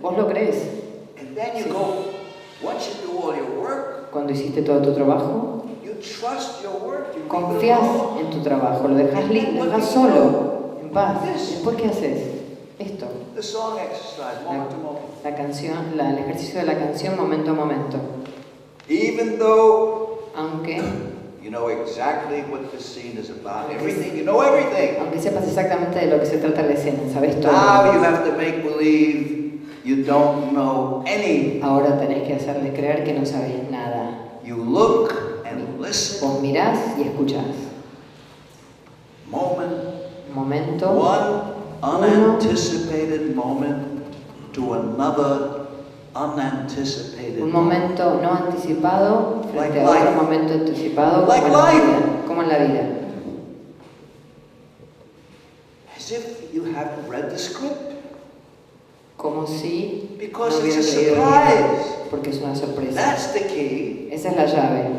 Vos lo crees. And then you Sí. go, once you do all your work, Cuando hiciste todo tu trabajo, you trust your work, you leave it confías alone. en tu trabajo, lo dejas solo, en paz. Después, ¿qué haces? Esto. The song exercise, moment to moment. La canción, el ejercicio de la canción momento a momento. Even though Aunque you know exactly what the scene is about, everything, you know everything. sepas exactamente de lo que se trata la escena, sabes todo. Now you have to make believe you don't know any. Ahora tenés que hacerles creer que no sabes nada. You look and listen. Vos mirás y escuchás. Momento. One unanticipated moment to another unanticipated Un momento no anticipado frente a Like otro life. momento anticipado Like como en la life. vida. Como en la vida. As if you haven't read the script. Como si Because no it's a hubieras leído el libro, surprise. porque es una sorpresa. That's the key. Esa es la llave.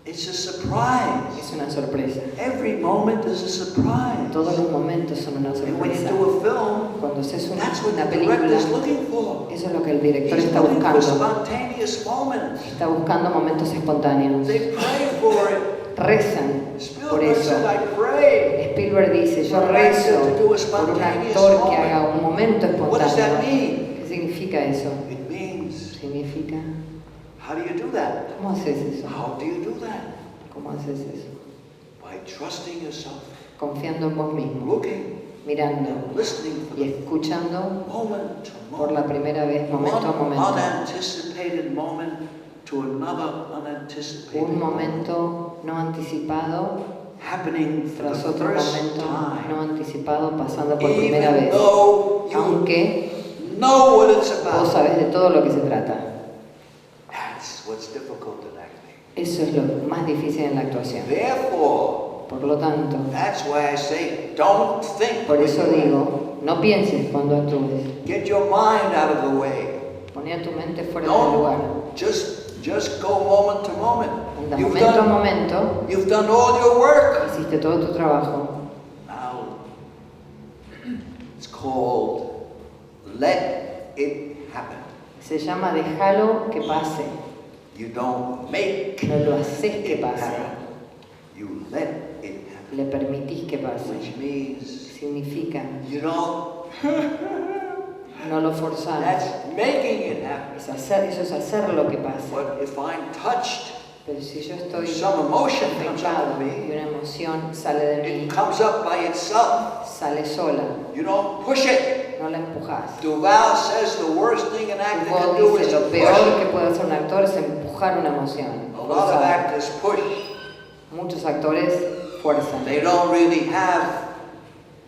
It's a surprise. Es una sorpresa. Every moment is a surprise. Todos los momentos son una And when you sorpresa. do a film, Cuando haces that's what una the película, director is looking for. eso es lo que el director He's está looking for buscando. spontaneous moments. Está buscando momentos espontáneos. They pray for it. Rezan por Spielberg eso. said, I pray. Spielberg dice, yo rezo por un actor que haga un momento What does that espontáneo. mean? ¿Qué significa eso? It means, Significa, how do you do that? ¿cómo haces eso? How do you do that? ¿Cómo haces eso? By trusting yourself, Confiando en vos mismo, looking, mirando listening for y the escuchando moment to por la moment. primera vez, momento a One momento. unanticipated moment to another unanticipated Un moment. momento no anticipado Happening for tras the otro first momento time. no anticipado pasando por primera Even vez. though you Aunque know what it's vos about. sabés de todo lo que se trata. That's what's difficult in acting. Eso es lo más difícil en la actuación. Therefore, Por lo tanto, that's why I say, don't think. por eso when you digo, no pienses cuando actúes. act. Get your mind out of the way. Poné a tu mente fuera del lugar. Don't just go moment to moment. Anda momento a momento, You've done all your work. hiciste todo tu trabajo. Now, it's called let it happen. Se llama déjalo que pase. You don't make No lo haces que it pase. happen. You let it happen. Le permitís que pase. Which means Significa, you don't. no lo forzás. That's making it happen. Eso es hacer lo que pase. But if I'm touched, Pero si yo estoy some emotion comes out afectado of y me. una emoción sale de mí, It comes up by itself. sale sola, You don't push it. no la empujás. Duval says the worst thing an actor can do Vos is dice, to lo peor que push. puede hacer un actor es empujar una emoción. A lot of forzar. actors push. Muchos actores fuerzan. They don't really have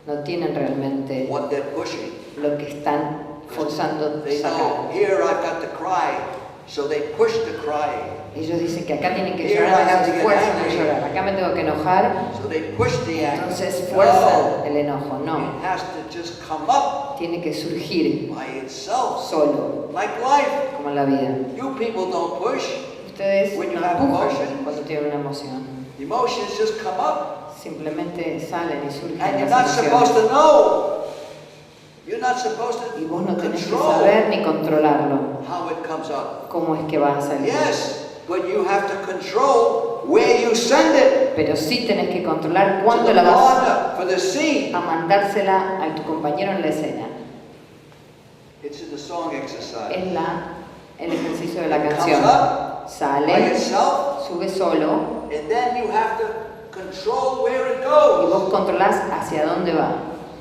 No tienen realmente what they're pushing. lo que están forzando They sacar. know, here I've got to cry, so they push the crying. Ellos dicen que acá tienen que Here llorar, I have to entonces get fuerzan a angry. llorar. Acá me tengo que enojar, So they push the anger. entonces fuerzan No, el enojo. No, it has to just come up tiene que surgir by itself, solo, like life. como en la vida. You people don't push. Ustedes When you no have empujan emotions, cuando tienen una emoción. Emotions just come up. Simplemente salen y surgen And you're las not supposed emociones. to know. You're not supposed Y to vos no tenés que control saber ni controlarlo. how it comes up. Cómo es que va a salir. Yes, but you have to control where you send it. Pero sí tenés que controlar To cuándo the la vas partner, for the scene. a mandársela a tu compañero en la escena. It's in the song exercise. Es el ejercicio de la It comes canción. up by Sale, itself, sube solo and then you have to control where it y vos goes. controlás hacia dónde va.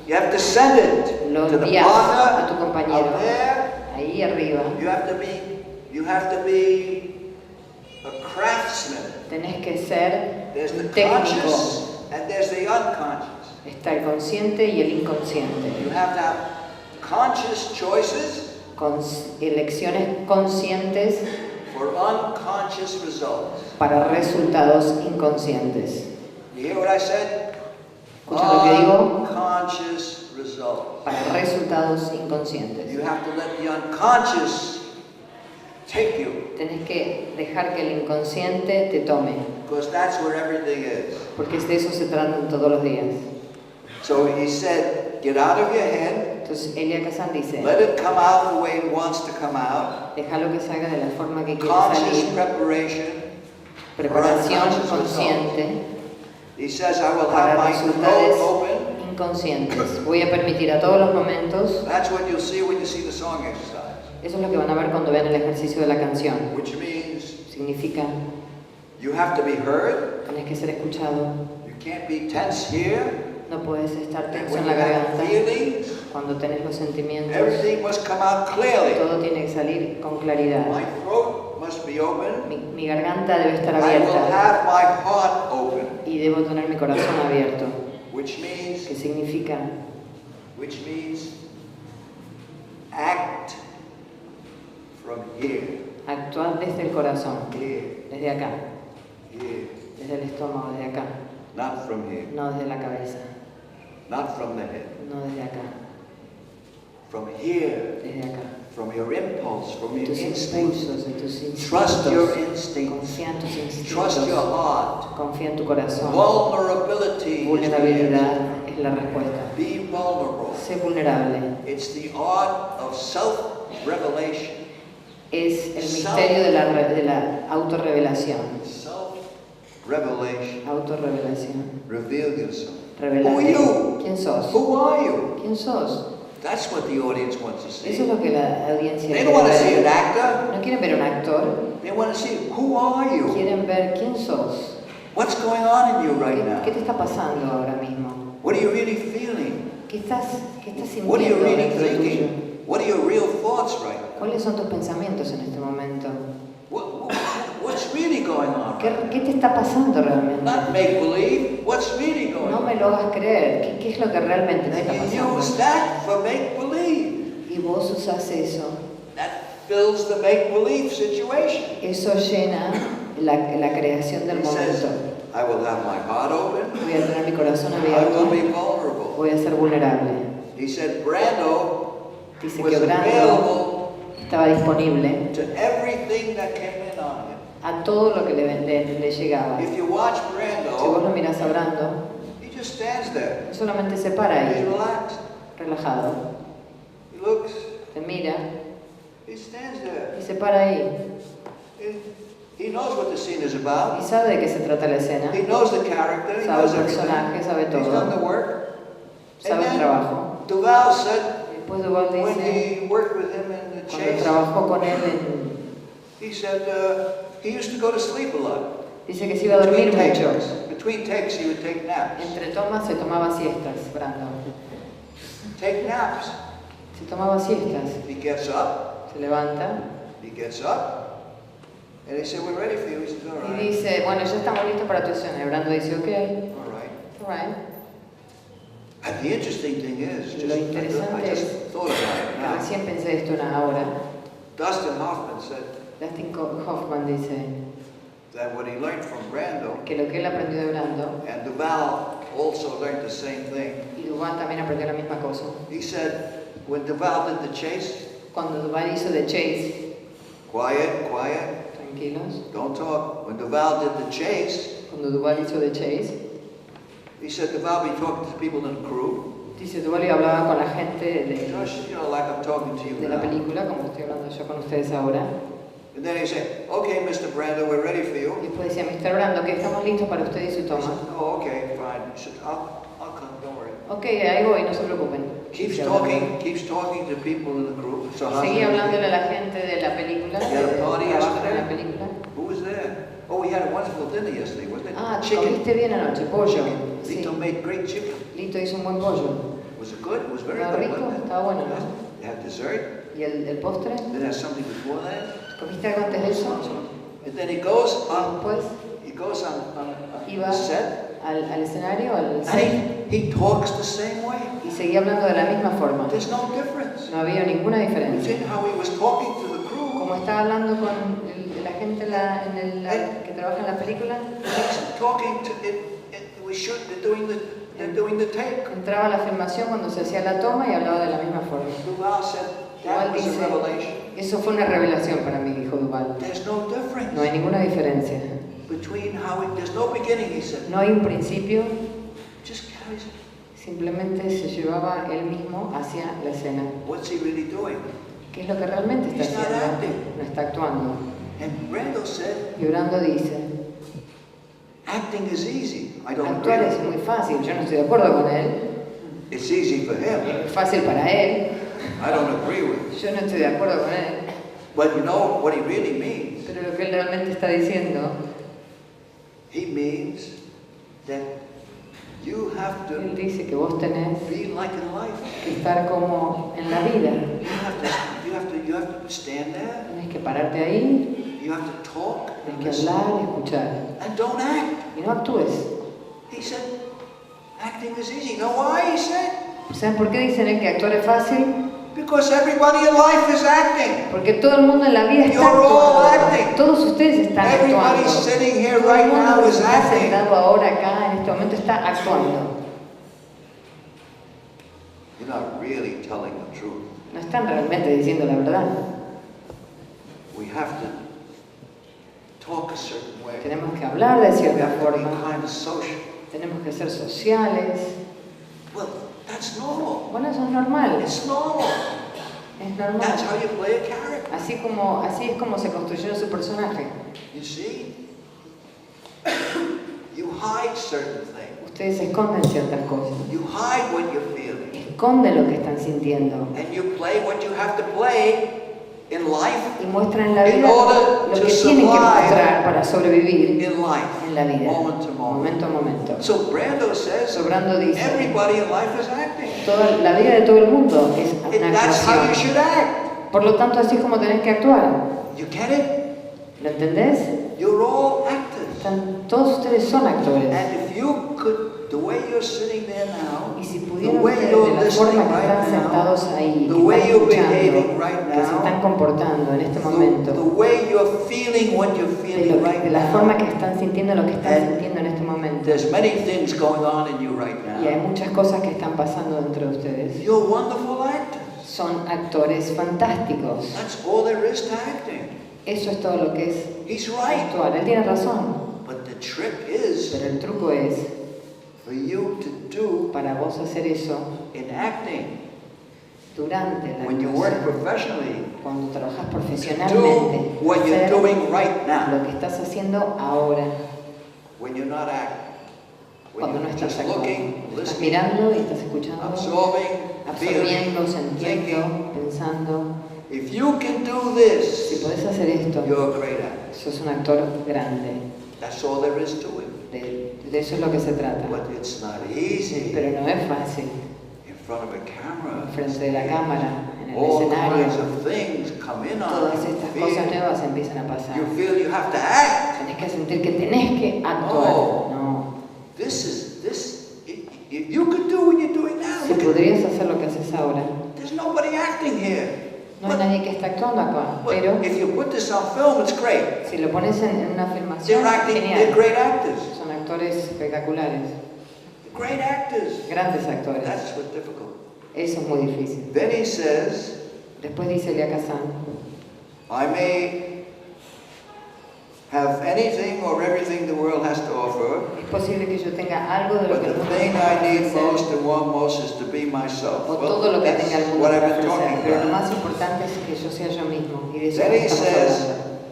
You have to send it Lo to the envías a tu partner compañero. out there. Ahí arriba. You have to be a craftsman. Tenés que ser There's the un técnico. conscious and there's the unconscious. Está el consciente y el inconsciente. You have to have conscious choices Con elecciones conscientes for unconscious results. para resultados inconscientes. You hear what I said? ¿Escuchas lo que digo? Unconscious results. Para resultados inconscientes. You have to let the unconscious take you, Tenés que dejar que el inconsciente te tome, because that's where everything is. porque de eso se tratan todos los días. So he said, get out of your head, Entonces Elia Kazan dice, let it come out the way it wants to come out. déjalo que salga de la forma que quiere Conscious salir. preparation. Preparación for unconscious consciente results. He says, I will para have my resultados throat open. inconscientes. Voy a permitir a todos los momentos. That's what you'll see when you see the song exercise. Eso es lo que van a ver cuando vean el ejercicio de la canción. Which means Significa, you have to be heard. tenés que ser escuchado. You can't be tense here. No puedes estar And tenso when en you la have garganta. feelings, Cuando tenés los sentimientos, everything must come out clearly. todo tiene que salir con claridad. My throat must be open. Mi garganta debe estar I will abierta have my heart open. y debo tener mi corazón abierto. Which means, ¿Qué significa? act from here. Actuar desde el corazón, Here. desde acá, Here. desde el estómago, desde acá, Not from here. no desde la cabeza, Not from the head. no desde acá, From here. desde acá. From your impulse, from your Tus instincts. impulsos, de tus Trust your instintos. instincts. Confía en tus Trust your instintos. heart. Confía en tu corazón. Vulnerability is the Vulnerabilidad answer. es la respuesta. Be vulnerable. Sé vulnerable. It's the art of self-revelation. Es el misterio de la autorrevelación. Self-revelation. Autorrevelación. Reveal yourself. Revelarte. Who are you? ¿Quién sos? Who are you? ¿Quién sos? That's what the audience wants to Eso see. es lo que la audiencia They quiere don't want to see an ver. actor. No quieren ver un actor, They want to see who are you? quieren ver quién sos. What's going on in you right ¿Qué now? te está pasando ahora mismo? What are you really feeling? ¿Qué estás What are you sintiendo really dentro tuyo? thinking? What are your real thoughts right now? ¿Cuáles son tus pensamientos en este momento? What's really going on? ¿Qué te está pasando realmente? Not make believe. What's really going No me on? lo hagas creer. ¿Qué es lo que realmente te está And you use pasando? that for make believe. Y vos usás eso. That fills the make believe situation. Eso llena la creación del He says, momento. I will have my heart open. Voy a tener mi corazón I will abierto. be vulnerable. Voy a ser vulnerable. He said Brando Dice was que Brando available estaba disponible to everything that came in on him. a todo lo que le llegaba. If you watch Si vos lo Brando, mirás a Brando, he just stands there. él solamente se para He's ahí, relaxed. relajado, He looks. te mira He stands there. y se para ahí. He knows what the scene is Y about. sabe de qué se trata la escena, He knows the character. He sabe knows el everything. personaje, sabe He's done the todo, work. sabe el trabajo. Duval said Después Duval when dice, he worked with him in the cuando chase, trabajó con él, he said he used to go to sleep a lot. dice que se iba a dormir mucho. Between takes, he would take naps. Entre tomas se tomaba siestas, Brando. Take naps. Se tomaba siestas. He gets up. Se levanta He gets up. And they said, we're ready for you. He says, all y right. dice, bueno, ya estamos listos para tu escena. Y Brando dice, ok, All right. all right. And the interesting thing is, Y lo interesante I just es thought about it que now. recién pensé esto ahora. Dustin Hoffman said Dustin Hoffman dice that what he learned from Brando, que lo que él aprendió de Brando, and Duval also learned the same thing. y Duval también aprendió la misma cosa. He said, when Duval did the chase, Cuando Duval hizo The Chase, quiet, quiet, tranquilos, don't talk. When Duval did the chase, cuando Duval hizo The Chase, he said Duval be talking to people in the crew. dice Duval y hablaba con la gente Just, like I'm talking to you de la now. película, como estoy hablando yo con ustedes ahora. And then he said, okay, Mr. Brando, we're ready for you. Y después decía, Mr. Brando, que estamos listos para usted y su He toma. said, oh, okay, fine. He said, I'll come, don't worry. Ok, ahí voy, no se preocupen. Keeps talking to people in the group. So how's Seguía everything? hablándole a la gente de la película, You had a party trabajan en yesterday? la película. Who was there? Oh, we had a wonderful dinner yesterday, wasn't it? Ah, Chicken. comiste bien anoche, pollo. Sí. Lito made great chicken. Lito hizo un buen pollo. Was it good? It was very Estaba good, rico, wasn't it? estaba bueno, Yes. ¿no? They had dessert. ¿Y el postre? Then had something before that. ¿Comiste algo antes de eso? And then he goes Y on. después He goes on iba the set. al escenario, al set, And he talks the same way. y seguía hablando de la misma forma. There's no difference. No había ninguna diferencia. Between how he was talking to the crew. Como estaba hablando con la gente que trabaja en la película, He's talking to it. We shoot. They're doing the take. entraba a la filmación cuando se hacía la toma y hablaba de la misma forma. Duval said that Duval was a dice, revelation. eso fue una revelación para mí, dijo Duval. There's no difference. No hay ninguna diferencia. Between how there's no beginning, he said. No hay un principio, Just carries it. Simplemente se llevaba él mismo hacia la escena. What's he really doing? ¿Qué es lo que realmente está He's not haciendo? acting. No está actuando. And Brando said, Y Brando dice, acting is easy. I don't actuar agree. es muy fácil. Yo no estoy de acuerdo con él. It's easy for him. Es fácil para él. I don't agree with it. Yo no estoy de acuerdo con él. But you know what he really means? Pero lo que él realmente está diciendo, He means that you have él to dice que vos tenés be like in life. que estar como en la vida. You have to stand there. Tenés que pararte ahí, You have to talk and tenés que listen. hablar y escuchar. And don't act. Y no actúes. He said, acting is easy. You know why he said? ¿Saben por qué dicen que actuar es fácil? Because everybody in life is acting. Porque todo el mundo en la vida está You're all actuando. acting. Todos ustedes están actuando. Everybody sitting here Todo el right mundo now que is está acting. sentado ahora acá en este momento está actuando. You're not really telling the truth. No están realmente diciendo la verdad. We have to talk a certain way. Tenemos que hablar de We cierta have to be forma. kind of social. Tenemos que ser sociales. Well, that's normal. Bueno, eso es normal. It's normal. Es normal. That's how you play a character. Así es como se construyó su personaje. You see? You hide certain things. Ustedes esconden ciertas cosas. You hide what you're feeling. Esconden lo que están sintiendo. And you play what you have to play in life. Y muestran en la vida In order lo to que tienen que survive mostrar para sobrevivir In life. en la vida. Moment to moment. Momento a momento. So Brando says, Brando dice, everybody in life is acting. la vida de todo el mundo es una That's how you actuación. should act. Por lo tanto, así es como tenés que actuar. You get it? ¿Lo entendés? You're all actors. Todos ustedes son actores. And if you could, the way you're sitting there now, Y si the pudieran way ustedes, you're de la listening forma que están right now, sentados ahí, the que way están you're escuchando, behaving right que se están now, comportando en este the momento, way you're feeling what you're de feeling right la forma now, que están sintiendo lo que están And sintiendo en este momento. there's many things going on in you right Y hay now. muchas cosas que están pasando dentro de ustedes. You're wonderful actors. Son actores fantásticos. That's all there is to acting. Eso es todo lo que es He's right. actuar. Él tiene razón. But the trick is Pero el truco es, for you to do para vos hacer eso in acting. durante la When you work actuación, professionally, cuando trabajas do profesionalmente, what you're hacer doing right now. lo que estás haciendo ahora, When you're not acting. When cuando no you're estás just actuando. looking, Estás listening, mirando y estás escuchando, absorbing, absorbiendo, feeling, thinking. sintiendo, pensando. If you can do Si this, podés hacer esto, you're a great actor. sos un actor grande. That's all there is to it. De eso es lo que se trata. But it's not easy Pero no es fácil. in front of a camera. Frente de la cámara, en el All escenario, kinds of things come in on todas you. estas You cosas feel- nuevas empiezan a pasar. You feel you have to act. Tenés que sentir que tenés que actuar. No. This. If you could do what you're doing now, Si podrías hacer lo que haces ahora, there's nobody acting here. no hay nadie que está actuando acá. But Pero if you put this on film, it's great. si lo pones en una filmación, They're acting. They're genial. great actors. Son actores espectaculares, Great actors. grandes actores. That's what's difficult. Eso es muy difícil. Then he says, Después dice Elia Kazan, I may have anything or everything the world has to offer, es posible que yo tenga algo de lo but que el the mundo thing tenga I para need ofrecer, most and want most is to be myself. o Well, todo lo que that's tenga el mundo what para I've been ofrecer, talking pero lo about. más importante es que yo sea yo mismo. Y de eso Then he estamos says,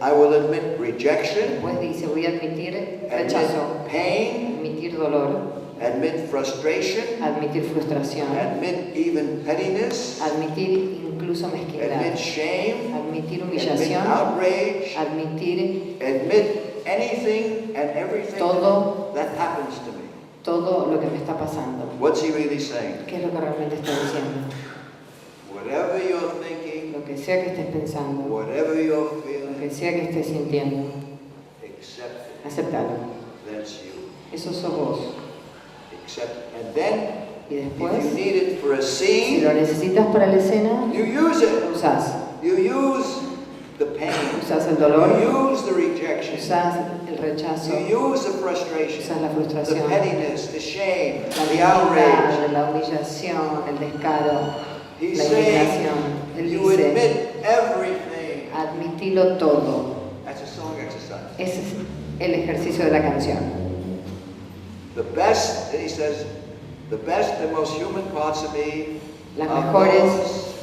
hablando. I will admit rejection, Después dice, voy a admitir admit rechazo, pain, admitir dolor, admit frustration, admitir frustración, admit even pettiness, admitir incluso mezquindad, admit shame, admitir admit humillación, outrage, admitir admit anything and everything Todo. that happens to me. todo lo que me está pasando. What's he really saying? ¿Qué es lo que realmente está diciendo? Whatever you're thinking, Lo que sea que estés pensando, whatever you're lo feeling, que sea que estés sintiendo, accept it. aceptalo. That's you. Eso sos vos. Accept it. And then, Y if después, you need it for a si lo scene, necesitas para la escena, you use it. lo usás. You use the pain. Usás el dolor, You use the rejection. usás el rechazo, You use the frustration, usás la the frustración, pettiness, the shame, la the outrage. dignidad, la humillación, el descaro, He's la saying indignación. Él you dice, admit everything. admitilo todo. That's a song exercise. Ese es el ejercicio de la canción. The best, he says, The best and most human parts of me Las are mejores, those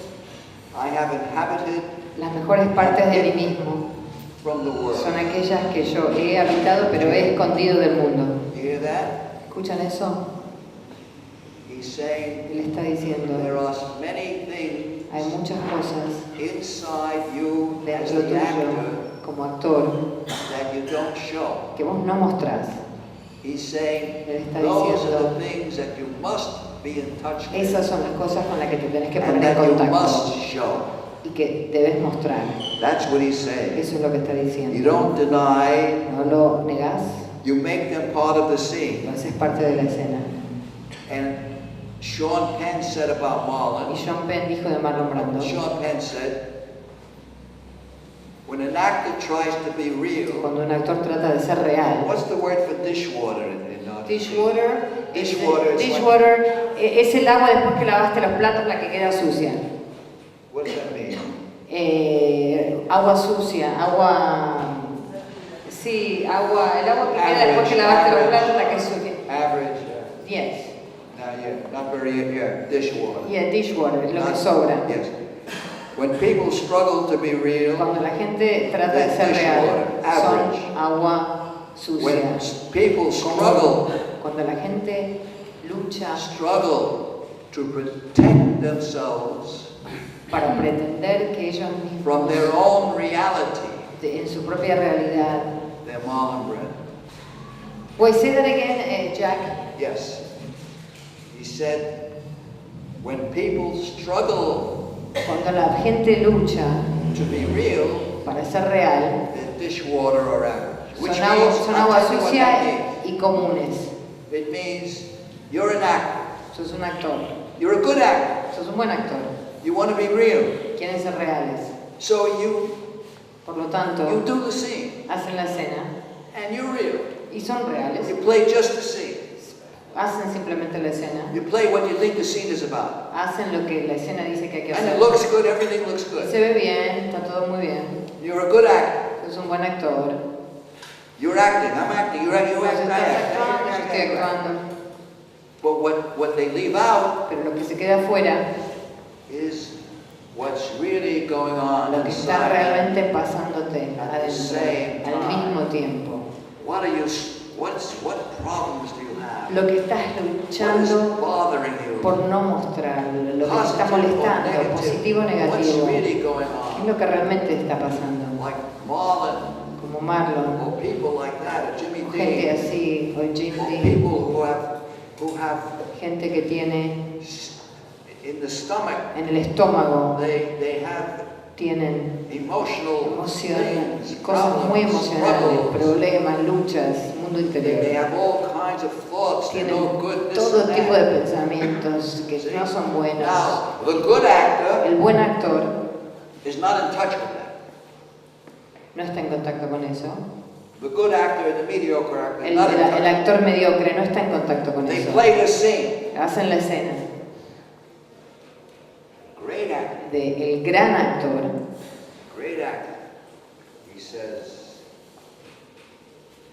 I have inhabited las mejores partes de mí mismo from the world. son aquellas que yo he habitado pero he escondido del mundo. You hear that? ¿Escuchan eso? He's saying Él está diciendo, there are many things hay muchas cosas inside you as dentro the tuyo actor como actor that you don't show. que vos no mostrás. He's saying Él está those are diciendo, the things that you must be in touch with esas son las cosas con las que te tenés que and poner en that you contacto must show. y que debes mostrar. That's what he's saying. Eso es lo que está You diciendo. don't deny, No lo negás, you make them part of the lo scene. haces parte de la escena. And Sean Penn said about Y Marlon, Sean Penn dijo de Marlon Brando, Sean Penn said, when an actor tries to be real, cuando un actor trata de ser real, what's the word for dishwater in dishwater, Dishwater es el agua después que lavaste los platos, la que queda sucia. What does that mean? Agua sucia, agua... Sí, agua, el agua que queda después que lavaste los platos, la que es sucia. Average, Yes. not very, dishwater. Yeah, dishwater, es lo que sobra. Yes. When people struggle to be real, Cuando la gente trata de ser real, son agua sucia. when people struggle Cuando la gente lucha to protect themselves para pretender que ellos mismos, from their own reality, en su propia realidad. they're Marlon Brando. Wait, say that again, Jack. Yes. He said, when people struggle Cuando la gente lucha to be real, para ser real, they're dishwater or average. Which son agua I'll tell you what sucia that means. y comunes. It means you're an actor. Sos un actor, You're a good actor. sos un buen actor. You want to be real. Quieren ser reales. So you Por lo tanto, do the scene hacen la escena and you're real. y son reales. You play just the scene. Hacen simplemente la escena. You play what you think the scene is about. Hacen lo que la escena dice que hay que And it hacer. looks good, everything looks Se good. ve bien, está todo muy bien. You're a good actor. Sos un buen actor. You're acting, I'm acting, you act, Vos I estás act. actuando, yo estoy actuando. But what they leave out Pero lo que se queda afuera, is what's really going on lo que está inside. realmente pasándote adentro, al mismo tiempo. What problems do you have? Lo que estás What is luchando bothering you? por no mostrarlo, lo que te está Positive or molestando, negative? positivo o What's negativo. really going ¿Qué es on? lo que realmente está pasando? Like Marlon, Como Marlon, or people like that, or Jimmy o gente Dean, así, o Jim or Dean, people who have gente que tiene in the stomach, en el estómago, they have tienen emotional emociones, things, cosas muy problems, emocionales, struggles. problemas, luchas, mundo They interior. have all kinds of thoughts, they Tienen know good, this todo and tipo de that. pensamientos que no son buenos. Now, the good actor El buen actor is not in touch with that. no está en contacto con eso. The good actor and the mediocre actor is El, not in touch. el actor mediocre no está en contacto con They eso. play the scene. Hacen la escena Great actor, de el gran actor. great actor. He says,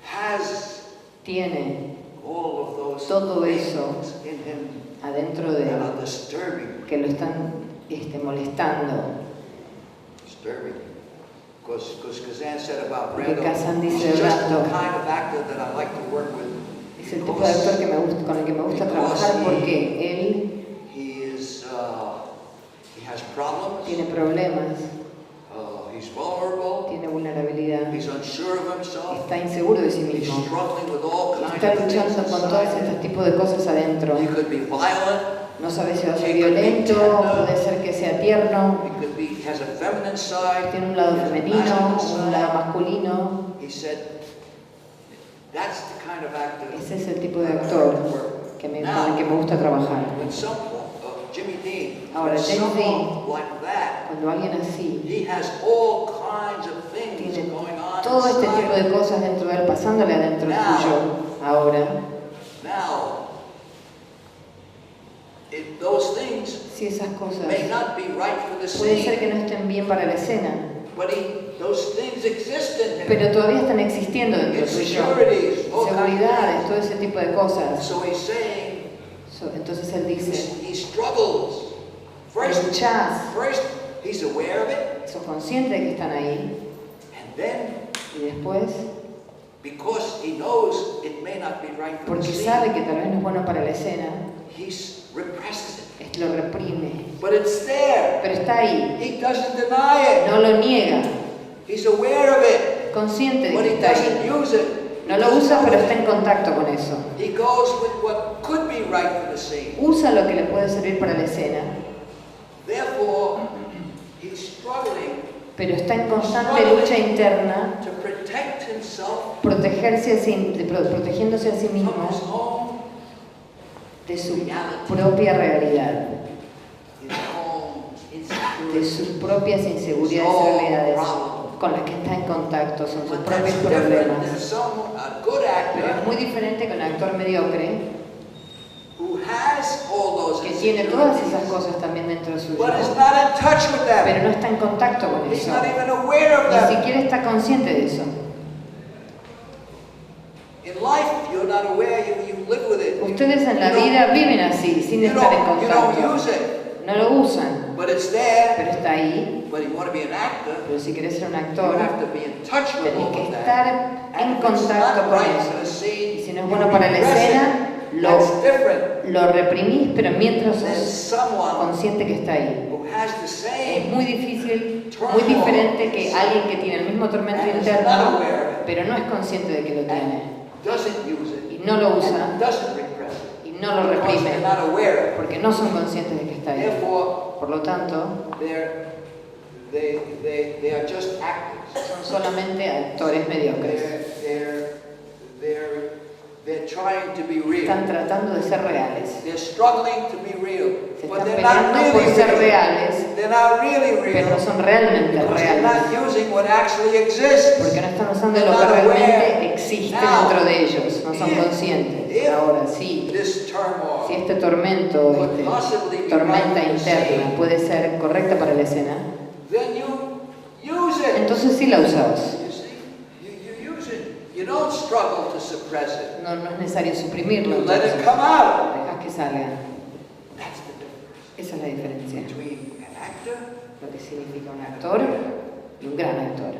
has Tiene all of those todo things eso in him adentro de that él are disturbing. que lo están molestando. Disturbing. Because Kazan said about Porque Brando, Kazan he's dice de just the Brando, kind of actor that I like to work with. es el tipo de actor que me gusta, con el que me gusta trabajar porque él He has problems. tiene problemas, He's vulnerable. tiene vulnerabilidad, He's unsure of himself. está inseguro de sí He's mismo, struggling with all kinds está of things luchando con todos inside. estos tipos de cosas adentro. He could be violent. No sabe si va a ser violento, puede ser que sea tierno, He could be has a feminine side. tiene un lado he has a femenino, masculine un side. lado masculino. He said, "That's the kind of actor." Ese es el tipo de actor con el que me gusta trabajar. When Jimmy Dean, Ahora, Jimmy someone Dean, like that, cuando alguien así he has all kinds of things tiene going on todo este inside. tipo de cosas dentro de él, pasándole adentro suyo, ahora, Now, if those things si esas cosas may not be right for the puede ser scene, que no estén bien para la escena, but those things exist in him. pero todavía están existiendo dentro suyo. Insecurities, all kinds of Seguridades, things. todo ese tipo de cosas. So he's saying, Entonces él dice, he struggles. First, he's aware of it. Sos consciente de que están ahí. And then, y después, because he knows it may not be right for porque the scene, sabe que tal vez no es bueno para la escena, he represses it. Lo reprime. But it's there. Pero está ahí. He doesn't deny it. No lo niega. He's aware of it. Consciente de But que he está doesn't ahí. use it. No lo usa, pero está en contacto con eso. He goes with what could be right for the scene. Usa lo que le puede servir para la escena. Therefore, he's struggling. Pero está en constante lucha interna, to protect himself, protegiéndose a sí mismo de su propia realidad, de sus propias inseguridades y realidades con las que está en contacto, son sus propios problemas. Pero es muy diferente que un actor mediocre que tiene todas esas cosas también dentro suyo, pero no está en contacto con eso, ni siquiera está consciente de eso. Ustedes en la vida viven así, sin estar en contacto. No lo usan, pero está ahí. Pero si querés ser un actor, tenés que estar en contacto con eso. Y si no es bueno para la escena, lo reprimís, pero mientras sos consciente que está ahí. Es muy difícil, muy diferente que alguien que tiene el mismo tormento interno, pero no es consciente de que lo tiene. Y no lo usa, y no lo reprime, porque no son conscientes de que está ahí. Por lo tanto, son solamente actores mediocres. Están tratando de ser reales. Se están peleando por ser reales, pero no son realmente reales. Porque no están usando lo que realmente existe dentro de ellos. No son conscientes. Ahora, sí, si este tormento, tormenta interna puede ser correcta para la escena, entonces sí la usas. No es necesario suprimirlo. Dejas que salga. Esa es la diferencia. Lo que significa un actor y un gran actor.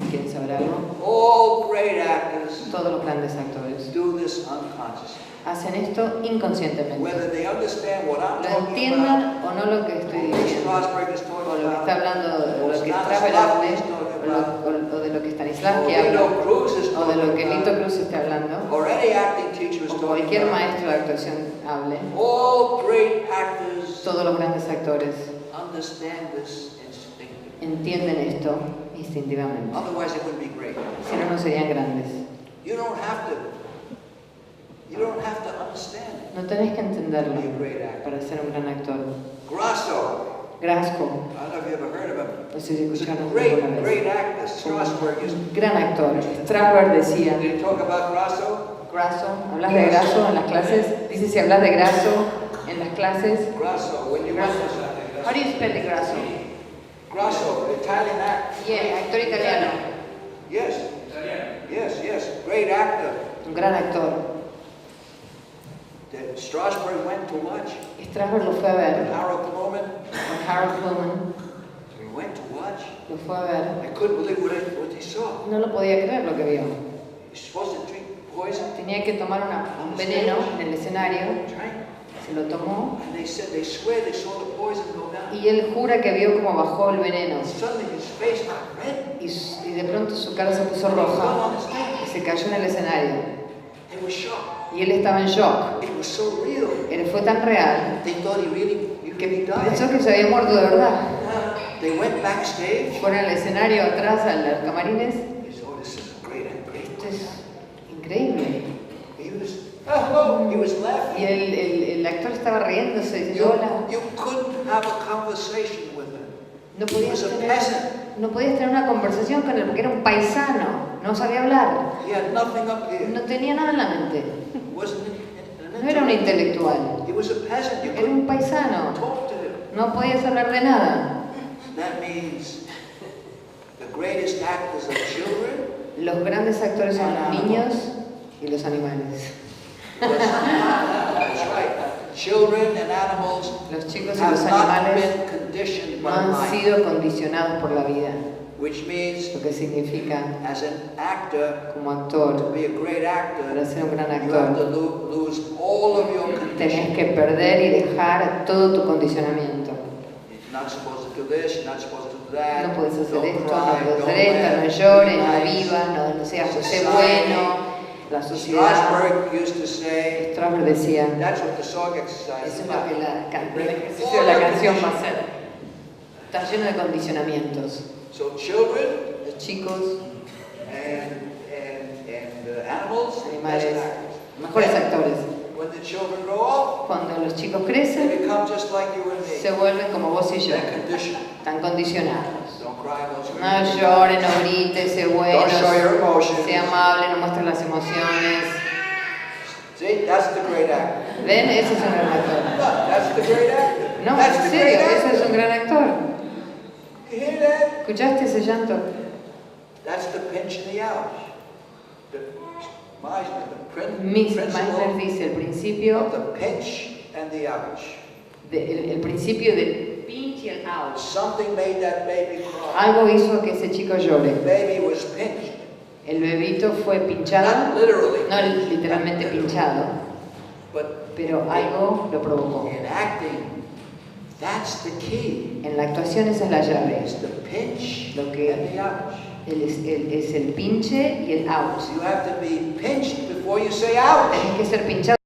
¿Quieren saber algo? Todos los grandes actores hacen esto inconscientemente. Lo entiendan o no lo que estoy diciendo, o lo que está hablando, de lo que Strasberg hable, o de lo que Stanislavsky habla, o de lo que Lito Cruz esté hablando, o cualquier maestro de actuación hable. Todos los grandes actores entienden esto instintivamente. Si no, no serían grandes. No tenés que entenderlo para ser un gran actor. Grasso. No sé si escucharon alguna vez. Un gran actor. Strasberg decía. Grasso. ¿Hablas de Grasso en las clases? Dice si hablas de Grasso en las clases. How do you spell the Grasso? Grasso, Italian actor. Yeah, actor italiano. Yes. Great actor. Un gran actor. Strasberg went to watch. Strasberg lo fue a ver. Harold Cluman. Con Harold Cluman. He went to watch. Lo fue a ver. I couldn't believe what they saw. No lo podía creer lo que vio. You're supposed to drink poison. Tenía que tomar un veneno en el escenario. Se lo tomó. And they swear they saw the poison go down. Y él jura que vio cómo bajó el veneno. Suddenly his face got red. Y de pronto su cara se puso roja y se cayó en el escenario. He was shocked. Y él estaba en shock. It was so real. Él fue tan real They thought que pensó que se había muerto de verdad. They went backstage. Fueron al escenario atrás, a los camarines. Esto es increíble. He was laughing. Y el actor estaba riéndose diciendo hola. You couldn't have a conversation with him. No podías tener una conversación con él porque era un paisano, no sabía hablar. He had nothing up here. No tenía nada en la mente. No No era un intelectual. Era un paisano. No podías hablar de nada. That means the greatest actors are children. Los grandes actores son los niños y los animales. That's right. Children and animals Los chicos y have los not animales been conditioned no by han life, sido condicionados por la vida, which means lo que significa, as an actor, como to actor, be a great actor, para ser un gran you have to actor, lose all of your tenés conditioning. que perder y dejar todo tu condicionamiento. You're not supposed to do this, you're not supposed to do that. No puedes hacer Don't esto, cry, no puedes don't hacer esto, no laugh, llores, be no nice. vivas, no seas, sé Society. bueno. La sociedad, Strasberg used to say, Strasberg decía, that's what the song exercise eso is es lo about. que el ejercicio de la canción va a hacer. Está lleno de condicionamientos. So children Los chicos, and animals, animales, best actors. mejores And actores. when the children grow up, Cuando los chicos they crecen, become just like you and se me. vuelven como vos y yo. They're conditioned. Están condicionados. Don't cry, don't scream. No llores, no grites, sé bueno, Don't show your emotions. sé amable, no muestres las emociones. See, that's the great actor. ¿Ven? Ese es un gran actor. That's the great actor. No, That's en the serio, great ese es actor. un gran actor. You hear that? ¿Escuchaste ese llanto? That's the pinch and the ouch. The Meisner, the Meisner principle dice el principio, of the pinch and the ouch. el principio del pinch y el ouch. Something made that baby cry. Algo hizo que ese chico llore. The baby was pinched. El bebito fue pinchado, Not literally. no literalmente pinchado, But pero algo lo provocó. in acting, that's the key. En la actuación esa es la llave. It's the pinch Lo que- and the ouch. Es el pinche y el ouch. You have to be pinched before you say ouch. Tenés que ser pinchado.